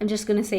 I'm just gonna say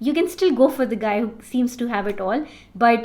You can still go for the guy who seems to have it all, but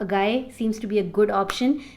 a guy seems to be a good option,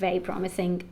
very promising.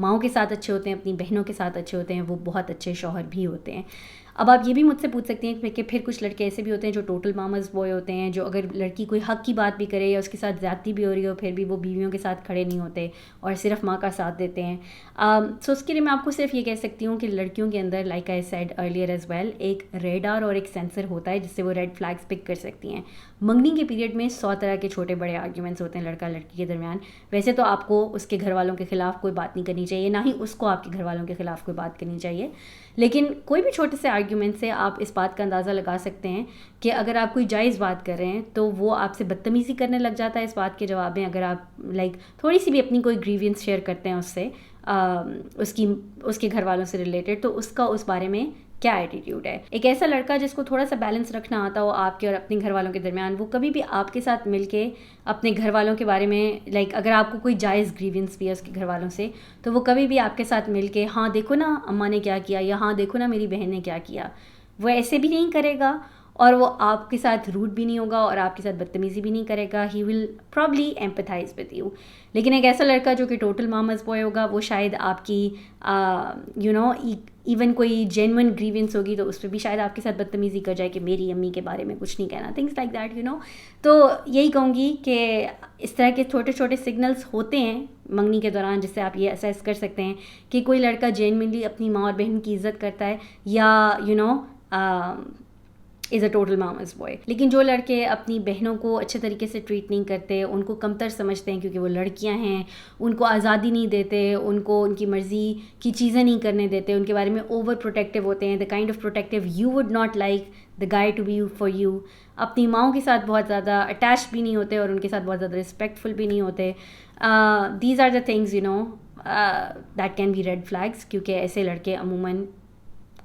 ماؤں کے ساتھ اچھے ہوتے ہیں, اپنی بہنوں کے ساتھ اچھے ہوتے ہیں, وہ بہت اچھے شوہر بھی ہوتے ہیں. اب آپ یہ بھی مجھ سے پوچھ سکتی ہیں کہ پھر کچھ لڑکے ایسے بھی ہوتے ہیں جو ٹوٹل ماماز بوائے ہوتے ہیں, جو اگر لڑکی کوئی حق کی بات بھی کرے یا اس کے ساتھ زیادتی بھی ہو رہی ہو پھر بھی وہ بیویوں کے ساتھ کھڑے نہیں ہوتے اور صرف ماں کا ساتھ دیتے ہیں. سو اس کے لیے میں آپ کو صرف یہ کہہ سکتی ہوں کہ لڑکیوں کے اندر like I said earlier as well ایک ریڈار اور ایک سینسر ہوتا ہے جس سے وہ ریڈ فلیگس پک کر سکتی ہیں. منگنی کے پیریڈ میں 100 طرح کے چھوٹے بڑے آرگیومنٹس ہوتے ہیں لڑکا لڑکی کے درمیان. ویسے تو آپ کو اس کے گھر والوں کے خلاف کوئی بات نہیں کرنی چاہیے, نہ ہی اس کو آپ کے گھر والوں کے خلاف کوئی بات کرنی چاہیے, لیکن کوئی بھی چھوٹے سے آرگیومنٹ سے آپ اس بات کا اندازہ لگا سکتے ہیں کہ اگر آپ کوئی جائز بات کر رہے ہیں تو وہ آپ سے بدتمیزی کرنے لگ جاتا ہے اس بات کے جواب میں. اگر آپ لائک تھوڑی سی بھی اپنی کوئی گریوینس شیئر کرتے ہیں اس سے اس کے گھر والوں سے ریلیٹڈ, تو اس کا اس بارے میں کیا ایٹیٹیوڈ ہے. ایک ایسا لڑکا جس کو تھوڑا سا بیلنس رکھنا آتا ہو آپ کے اور اپنے گھر والوں کے درمیان, وہ کبھی بھی آپ کے ساتھ مل کے اپنے گھر والوں کے بارے میں لائک اگر آپ کو کوئی جائز گریوینس بھی ہے اس کے گھر والوں سے, تو وہ کبھی بھی آپ کے ساتھ مل کے ہاں دیکھو نا اماں نے کیا کیا یا ہاں دیکھو نا میری بہن نے کیا کیا, وہ ایسے بھی نہیں کرے گا اور وہ آپ کے ساتھ روڈ بھی نہیں ہوگا اور آپ کے ساتھ بدتمیزی بھی نہیں کرے گا. He will probably empathise with you. لیکن ایک ایسا لڑکا جو کہ ٹوٹل ماماز بوائے ہوگا, وہ شاید آپ کی ایون کوئی جینون گریوینس ہوگی تو اس پہ بھی شاید آپ کے ساتھ بدتمیزی کر جائے کہ میری امی کے بارے میں کچھ نہیں کہنا, تھنگس لائک دیٹ تو یہی کہوں گی کہ اس طرح کے چھوٹے چھوٹے سگنلس ہوتے ہیں منگنی کے دوران جس سے آپ یہ اسیس کر سکتے ہیں کہ کوئی لڑکا جینوینلی اپنی ماں اور بہن کی عزت کرتا ہے یا از اے ٹوٹل ماماز بوائے. لیکن جو لڑکے اپنی بہنوں کو اچھے طریقے سے ٹریٹ نہیں کرتے, ان کو کمتر سمجھتے ہیں کیونکہ وہ لڑکیاں ہیں, ان کو آزادی نہیں دیتے, ان کو ان کی مرضی کی چیزیں نہیں کرنے دیتے, ان کے بارے میں اوور پروٹیکٹیو ہوتے ہیں, the kind of protective you would not like the guy to be for you. اپنی ماؤں کے ساتھ بہت زیادہ اٹیچ بھی نہیں ہوتے اور ان کے ساتھ بہت زیادہ رسپیکٹفل بھی نہیں ہوتے. These are the things that can be red flags, کیونکہ ایسے لڑکے عموماً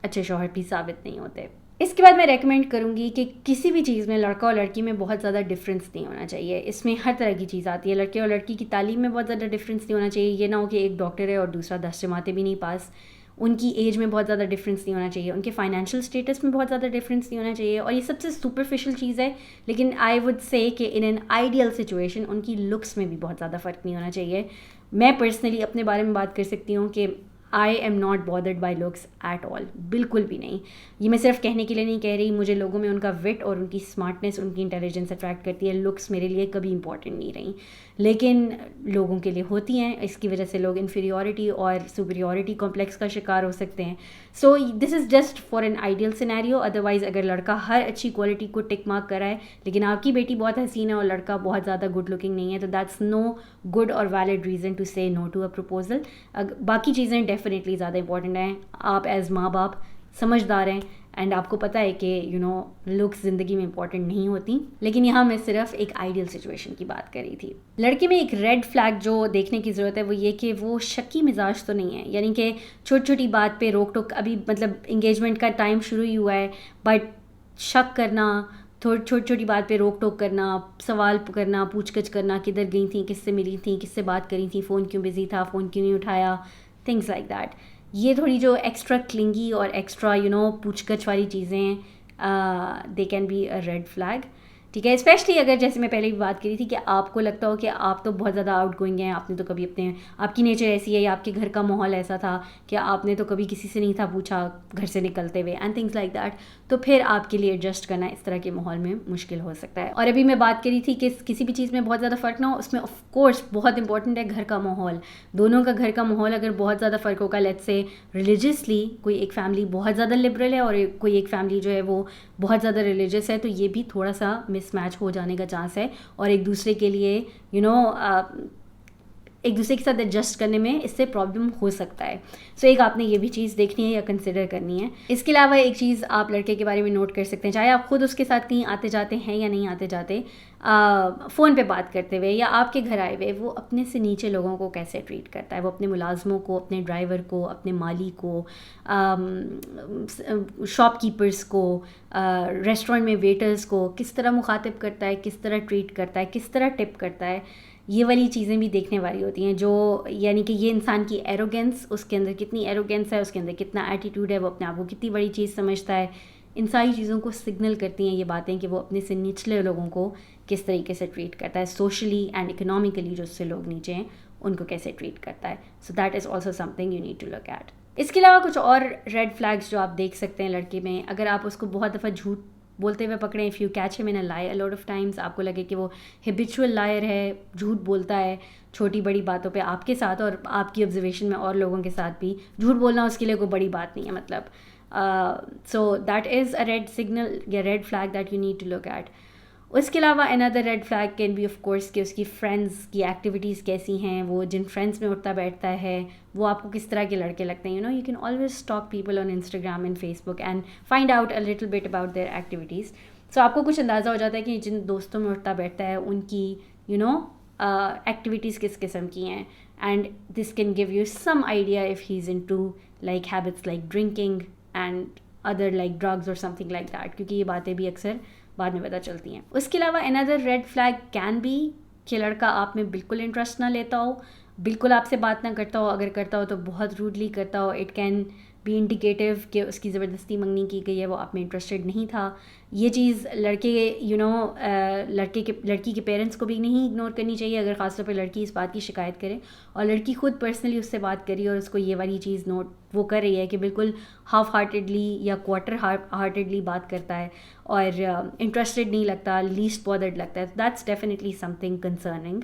اچھے شوہر بھی ثابت نہیں ہوتے. اس کے بعد میں ریکمینڈ کروں گی کہ کسی بھی چیز میں لڑکا اور لڑکی میں بہت زیادہ ڈفرینس نہیں ہونا چاہیے. اس میں ہر طرح کی چیز آتی ہے. لڑکے اور لڑکی کی تعلیم میں بہت زیادہ ڈفرینس نہیں ہونا چاہیے. یہ نہ ہو کہ ایک ڈاکٹر ہے اور دوسرا 10 جماعتیں بھی نہیں پاس. ان کی ایج میں بہت زیادہ ڈفرینس نہیں ہونا چاہیے. ان کے فائنینشیل اسٹیٹس میں بہت زیادہ ڈفرینس نہیں ہونا چاہیے. اور یہ سب سے سپرفیشل چیز ہے, لیکن آئی وڈ سے کہ in an ideal situation in کی لکس میں بھی بہت زیادہ فرق نہیں ہونا چاہیے. میں پرسنلی اپنے بارے میں بات کر سکتی ہوں کہ I am not bothered by looks at all, بالکل بھی نہیں. یہ میں صرف کہنے کے لیے نہیں کہہ رہی, مجھے لوگوں میں ان کا وٹ اور ان کی اسمارٹنیس, ان کی انٹیلیجنس اٹریکٹ کرتی ہے. لکس میرے لیے کبھی امپورٹنٹ نہیں رہی, لیکن لوگوں کے لیے ہوتی ہیں. اس کی وجہ سے لوگ انفیریورٹی اور سپیریورٹی کمپلیکس کا شکار ہو سکتے ہیں. So this is just for an ideal scenario. Otherwise اگر لڑکا ہر اچھی کوالٹی کو ٹک مارک کرائے لیکن آپ کی بیٹی بہت حسین ہے اور لڑکا بہت زیادہ گڈ لکنگ نہیں ہے, تو دیٹس نو گڈ اور ویلڈ ریزن ٹو سے نو ٹو اے پروپوزل. باقی چیزیں ڈیفینیٹلی زیادہ امپورٹنٹ ہیں. آپ ایز ماں باپ سمجھدار ہیں اینڈ آپ کو پتہ ہے کہ لکس زندگی میں امپورٹنٹ نہیں ہوتی, لیکن یہاں میں صرف ایک آئیڈیل سچویشن کی بات کر رہی تھی. لڑکے میں ایک ریڈ فلیگ جو دیکھنے کی ضرورت ہے وہ یہ کہ وہ شکی مزاج تو نہیں ہے, یعنی کہ چھوٹی چھوٹی بات پہ روک ٹوک. ابھی مطلب انگیجمنٹ کا ٹائم شروع ہی ہوا ہے, بٹ شک کرنا, چھوٹی چھوٹی بات پہ روک ٹوک کرنا, سوال کرنا, پوچھ گچھ کرنا, کدھر گئی تھیں, کس سے ملی تھیں, کس سے بات کری تھیں, فون کیوں بزی تھا, فون کیوں نہیں اٹھایا, تھنگس لائک دیٹ. یہ تھوڑی جو ایکسٹرا کلنگی اور ایکسٹرا پوچھ گچھ والی چیزیں they can be a red flag. ٹھیک ہے, اسپیشلی اگر جیسے میں پہلے بھی بات کری تھی کہ آپ کو لگتا ہو کہ آپ تو بہت زیادہ آؤٹ گوئنگ ہیں, آپ نے تو کبھی آپ کی نیچر ایسی ہے یا آپ کے گھر کا ماحول ایسا تھا کہ آپ نے تو کبھی کسی سے نہیں تھا پوچھا گھر سے نکلتے ہوئے اینڈ تھنگس لائک دیٹ, تو پھر آپ کے لیے ایڈجسٹ کرنا اس طرح کے ماحول میں مشکل ہو سکتا ہے. اور ابھی میں بات کری تھی کہ کسی بھی چیز میں بہت زیادہ فرق نہ ہو, اس میں آف کورس بہت امپورٹنٹ ہے گھر کا ماحول. دونوں کا گھر کا ماحول اگر بہت زیادہ فرق ہوگا, لیٹس سے ریلیجیسلی کوئی ایک فیملی بہت زیادہ لبرل ہے اور کوئی ایک فیملی جو ہے وہ بہت زیادہ ریلیجیس ہے, تو یہ بھی تھوڑا سا مس میچ ہو جانے کا چانس ہے اور ایک دوسرے کے لیے ایک دوسرے کے ساتھ ایڈجسٹ کرنے میں اس سے پرابلم ہو سکتا ہے. سو ایک آپ نے یہ بھی چیز دیکھنی ہے یا کنسیڈر کرنی ہے. اس کے علاوہ ایک چیز آپ لڑکے کے بارے میں نوٹ کر سکتے ہیں, چاہے آپ خود اس کے ساتھ کہیں آتے جاتے ہیں یا نہیں آتے جاتے, فون پہ بات کرتے ہوئے یا آپ کے گھر آئے ہوئے وہ اپنے سے نیچے لوگوں کو کیسے ٹریٹ کرتا ہے. وہ اپنے ملازموں کو, اپنے ڈرائیور کو, اپنے مالی کو, شاپ کیپرس کو, ریسٹورینٹ میں ویٹرز کو کس طرح مخاطب کرتا ہے, کس طرح ٹریٹ کرتا ہے, کس طرح ٹپ کرتا ہے. یہ والی چیزیں بھی دیکھنے والی ہوتی ہیں, جو یعنی کہ یہ انسان کی ایروگینس, اس کے اندر کتنی ایروگینس ہے, اس کے اندر کتنا ایٹیٹیوڈ ہے, وہ اپنے آپ کو کتنی بڑی چیز سمجھتا ہے. ان ساری چیزوں کو سگنل کرتی ہیں یہ باتیں کہ وہ اپنے سے نچلے لوگوں کو کس طریقے سے ٹریٹ کرتا ہے. سوشلی اینڈ اکنامیکلی جو اس سے لوگ نیچے ہیں ان کو کیسے ٹریٹ کرتا ہے. So that is also something you need to look at. اس کے علاوہ کچھ اور ریڈ فلیگس جو آپ دیکھ سکتے ہیں لڑکے میں, اگر آپ اس کو بہت دفعہ جھوٹ بولتے ہوئے پکڑیں, اف یو کیچ ہم ان اے لائی اے لاٹ آف ٹائمس, آپ کو لگے کہ وہ ہیبیچول لائر ہے, جھوٹ بولتا ہے چھوٹی بڑی باتوں پہ آپ کے ساتھ اور آپ کی آبزرویشن میں اور لوگوں کے ساتھ بھی, جھوٹ بولنا اس کے لیے کوئی بڑی بات نہیں ہے مطلب. So that is a red signal یا red flag that you need to look at. اس کے علاوہ اندر red flag can be of course کہ اس کی فرینڈس کی ایکٹیویٹیز کیسی ہیں, وہ جن فرینڈس میں اٹھتا بیٹھتا ہے وہ آپ کو کس طرح کے لڑکے لگتے ہیں. You can always talk people on Instagram and Facebook and find out a little bit about their activities. So آپ کو کچھ اندازہ ہو جاتا ہے کہ جن دوستوں میں اٹھتا بیٹھتا ہے ان کی ایکٹیویٹیز کس قسم کی ہیں, and this can give you some idea if he is into like habits like drinking and other like drugs اور سم تھنگ لائک دیٹ, کیونکہ یہ باتیں بھی اکثر بعد میں پتہ چلتی ہیں. اس کے علاوہ اندر ریڈ فلیگ کین بی کہ لڑکا آپ میں بالکل انٹرسٹ نہ لیتا ہو, بالکل آپ سے بات نہ کرتا ہو, اگر کرتا ہو تو بہت روڈلی کرتا ہو. اٹ کین بی انڈیکیٹو کہ اس کی زبردستی منگنی کی گئی ہے, وہ آپ میں انٹرسٹڈ نہیں تھا. یہ چیز لڑکے لڑکی کے پیرنٹس کو بھی نہیں اگنور کرنی چاہیے اگر خاص طور پہ لڑکی اس بات کی شکایت کرے, اور لڑکی خود پرسنلی اس سے بات کری اور اس کو یہ والی چیز نوٹ وہ کر رہی ہے کہ بالکل ہاف ہارٹیڈلی یا کوارٹر ہارٹیڈلی بات کرتا ہے اور انٹرسٹڈ نہیں لگتا, لیسٹ بادرڈ لگتا ہے. That's definitely something concerning.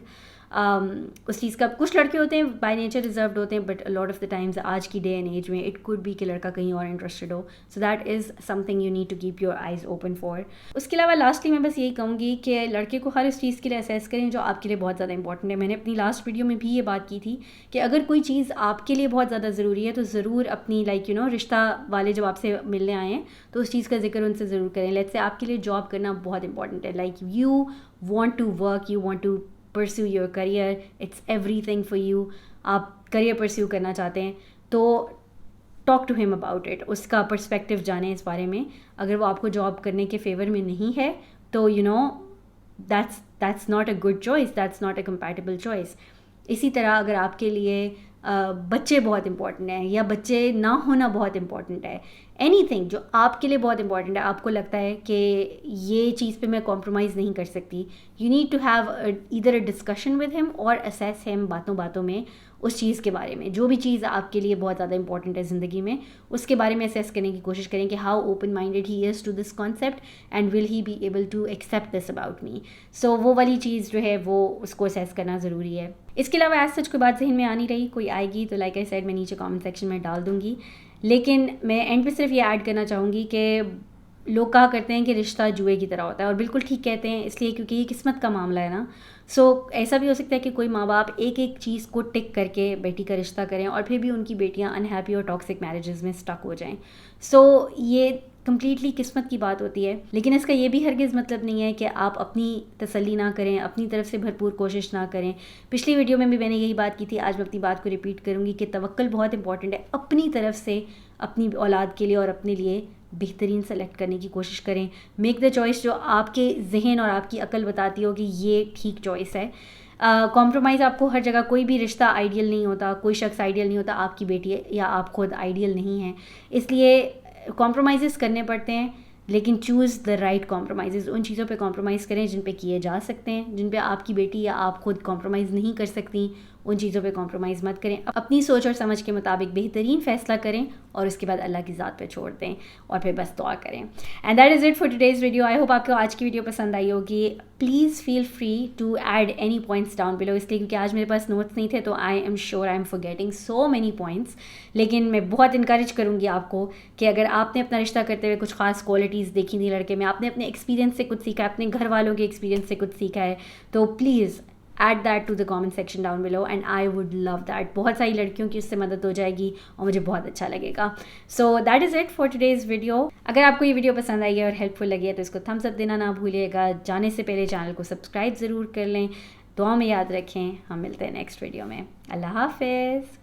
اس چیز کا کچھ لڑکے ہوتے ہیں بائی نیچر ریزروڈ ہوتے ہیں, but lot of the times آج کی ڈے اینڈ ایج میں اٹ کوڈ بی کہ لڑکا کہیں اور انٹرسٹڈ ہو. So that is something you need to keep your eyes open for. اس کے علاوہ لاسٹلی میں بس یہی کہوں گی کہ لڑکے کو ہر اس چیز کے لیے اسیس کریں جو آپ کے لیے بہت زیادہ امپورٹنٹ ہے. میں نے اپنی لاسٹ ویڈیو میں بھی یہ بات کی تھی کہ اگر کوئی چیز آپ کے لیے بہت زیادہ ضروری ہے تو ضرور اپنی رشتہ والے جب آپ سے ملنے آئے ہیں تو اس چیز کا ذکر ان سے ضرور کریں. لیٹس سے آپ کے لیے جاب کرنا بہت امپورٹنٹ ہے, like you want to work, you want to pursue your career, it's everything for you. آپ کریئر پرسیو کرنا چاہتے ہیں تو talk to him about it, اس کا پرسپیکٹیو جانیں اس بارے میں. اگر وہ آپ کو جاب کرنے کے فیور میں نہیں ہے تو that's not a good choice, that's not a compatible choice. اسی طرح اگر آپ کے لیے بچے بہت امپورٹنٹ ہیں یا بچے نہ ہونا بہت امپورٹنٹ ہے, اینی تھنگ جو آپ کے لیے بہت امپورٹنٹ ہے, آپ کو لگتا ہے کہ یہ چیز پہ میں کمپرومائز نہیں کر سکتی, you need to have either a discussion with him اور اسیس ہم باتوں میں اس چیز کے بارے میں. جو بھی چیز آپ کے لیے بہت زیادہ امپورٹنٹ ہے زندگی میں, اس کے بارے میں اسیس کرنے کی کوشش کریں کہ how open minded he is to this concept and will he be able to accept this about me. So وہ والی چیز جو ہے وہ اس کو اسیس کرنا ضروری ہے. اس کے علاوہ ایز سچ کوئی بات ذہن میں آ نہیں رہی, کوئی آئے گی تو لائک آئی سیڈ میں نیچے کامنٹ سیکشن میں ڈال دوں گی. لیکن میں اینڈ پہ صرف یہ ایڈ کرنا چاہوں گی کہ لوگ کہا کرتے ہیں کہ رشتہ جوئے کی طرح ہوتا ہے, اور بالکل ٹھیک کہتے ہیں, اس لیے کیونکہ یہ قسمت کا معاملہ ہے نا. سو ایسا بھی ہو سکتا ہے کہ کوئی ماں باپ ایک چیز کو ٹک کر کے بیٹی کا رشتہ کریں اور پھر بھی ان کی بیٹیاں انہیپی اور ٹاکسک میرجز میں اسٹک ہو جائیں. سو یہ کمپلیٹلی قسمت کی بات ہوتی ہے, لیکن اس کا یہ بھی ہرگز مطلب نہیں ہے کہ آپ اپنی تسلی نہ کریں, اپنی طرف سے بھرپور کوشش نہ کریں. پچھلی ویڈیو میں بھی میں نے یہی بات کی تھی, آج میں اپنی بات کو ریپیٹ کروں گی کہ توکل بہت امپورٹنٹ ہے. اپنی طرف سے اپنی اولاد کے لیے اور اپنے لیے بہترین سلیکٹ کرنے کی کوشش کریں. میک دا چوائس جو آپ کے ذہن اور آپ کی عقل بتاتی ہو کہ یہ ٹھیک چوائس ہے. کمپرومائز آپ کو ہر جگہ, کوئی بھی رشتہ آئیڈیل نہیں ہوتا, کوئی شخص آئیڈیل نہیں ہوتا, آپ کی بیٹی یا آپ خود آئیڈیل نہیں ہیں, اس لیے کمپرومائزز کرنے پڑتے ہیں. لیکن چوز دا رائٹ کمپرومائزز, ان چیزوں پہ کمپرومائز کریں جن پہ کیے جا سکتے ہیں, جن پہ آپ کی بیٹی یا آپ خود کمپرومائز نہیں کر سکتی ان چیزوں پہ کمپرومائز مت کریں. اپنی سوچ اور سمجھ کے مطابق بہترین فیصلہ کریں اور اس کے بعد اللہ کی ذات پہ چھوڑ دیں اور پھر بس دعا کریں. And that is it for today's video. I hope آپ کو آج کی ویڈیو پسند آئی ہوگی. Please feel free to add any points down below, اس لیے کیونکہ آج میرے پاس نوٹس نہیں تھے تو I am sure I am forgetting so many points. لیکن میں بہت انکریج کروں گی آپ کو کہ اگر آپ نے اپنا رشتہ کرتے ہوئے کچھ خاص کوالٹیز دیکھی تھی لڑکے میں, آپ نے اپنے ایکسپیرینس سے کچھ سیکھا ہے, اپنے گھر والوں کے ایکسپیرینس سے کچھ سیکھا ہے, تو please add that to the comment section down below and I would love that. بہت ساری لڑکیوں کی اس سے مدد ہو جائے گی اور مجھے بہت اچھا لگے گا. So that is it for today's video. اگر آپ کو یہ ویڈیو پسند آئی ہے اور ہیلپ فل لگی ہے تو اس کو تھمس اپ دینا نہ بھولیے گا. جانے سے پہلے چینل کو سبسکرائب ضرور کر لیں. دعا میں یاد رکھیں. ہم ملتے ہیں نیکسٹ ویڈیو میں. اللہ حافظ.